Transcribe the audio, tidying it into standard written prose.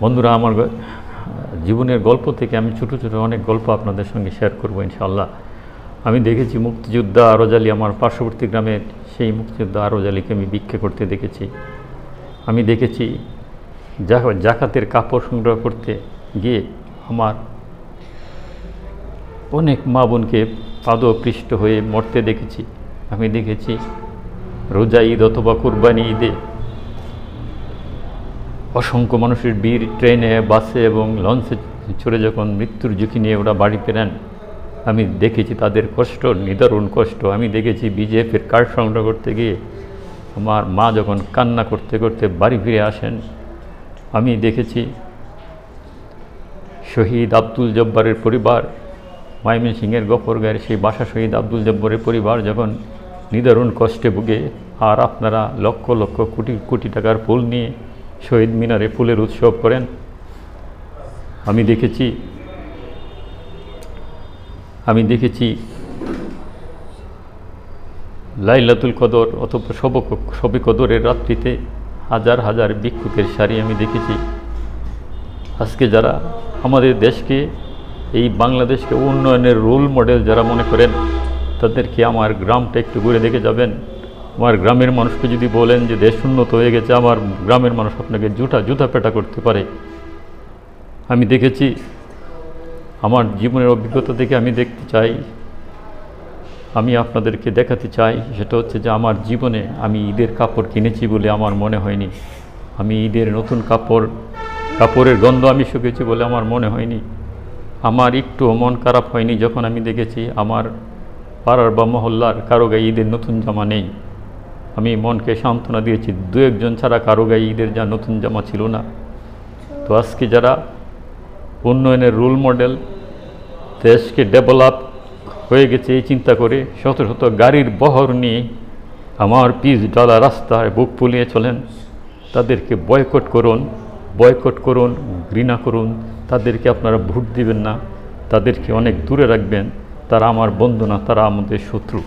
বন্ধুরা, আমার জীবনের গল্প থেকে আমি ছোটো ছোটো অনেক গল্প আপনাদের সঙ্গে শেয়ার করব ইনশাআল্লাহ। আমি দেখেছি মুক্তিযোদ্ধা আরজ আলী, আমার পার্শ্ববর্তী গ্রামের সেই মুক্তিযোদ্ধা আরজ আলীকে আমি ভিক্ষা করতে দেখেছি। আমি দেখেছি জাকাতের কাপড় সংগ্রহ করতে গিয়ে আমার অনেক মা বোনকে পাদপৃষ্ট হয়ে মরতে দেখেছি। আমি দেখেছি রোজা ঈদ অথবা কুরবানি ঈদে অসংখ্য মানুষের ভিড়, ট্রেনে, বাসে এবং লঞ্চে চড়ে যখন মৃত্যুর ঝুঁকি নিয়ে ওরা বাড়ি ফেরেন, আমি দেখেছি তাদের কষ্ট, নিদারুণ কষ্ট। আমি দেখেছি বিজেপির কার্ড সংগ্রহ করতে গিয়ে আমার মা যখন কান্না করতে করতে বাড়ি ফিরে আসেন। আমি দেখেছি শহীদ আব্দুল জব্বারের পরিবার, ময়মনসিংহের গফরগাঁয়ের সেই বাসা শহীদ আব্দুল জব্বারের পরিবার যখন নিদারুণ কষ্টে ভুগে, আর আপনারা লক্ষ লক্ষ কোটি কোটি টাকার ফুল নিয়ে শহীদ মিনারে ফুলের উৎসব করেন। আমি দেখেছি লাইলাতুল কদর অথবা শবে কদরের রাত্রিতে হাজার হাজার ভিক্ষুকের সারি আমি দেখেছি। আজকে যারা আমাদের দেশকে, এই বাংলাদেশকে উন্নয়নের রোল মডেল যারা মনে করেন, তাদেরকে আমার গ্রামটা একটু ঘুরে দেখে যাবেন। আমার গ্রামের মানুষকে যদি বলেন যে দেশ উন্নত হয়ে গেছে, আমার গ্রামের মানুষ আপনাকে জুতা পেটা করতে পারে। আমি দেখেছি, আমার জীবনের অভিজ্ঞতা থেকে আমি দেখতে চাই, আমি আপনাদেরকে দেখাতে চাই, সেটা হচ্ছে যে আমার জীবনে আমি ঈদের কাপড় কিনেছি বলে আমার মনে হয়নি। আমি ঈদের নতুন কাপড়ের গন্ধ আমি শুকেছি বলে আমার মনে হয়নি। আমার একটু মন খারাপ হয়নি যখন আমি দেখেছি আমার পাড়ার বা মহল্লার কারো গায়ে ঈদের নতুন জামা নেই। আমি মনকে সান্ত্বনা দিয়েছি, দু একজন ছাড়া কারো গায়ে ঈদের যা নতুন জামা ছিল না। তো আজকে যারা উন্নয়নের রোল মডেল, দেশকে ডেভেলপ হয়ে গেছে এই চিন্তা করে শত শত গাড়ির বহর নিয়ে আমার পিচ ডালা রাস্তায় বুক ফুলিয়ে চলেন, তাদেরকে বয়কট করুন, ঘৃণা করুন। তাদেরকে আপনারা ভোট দিবেন না, তাদেরকে অনেক দূরে রাখবেন। তারা আমার বন্ধু না, তারা আমাদের শত্রু।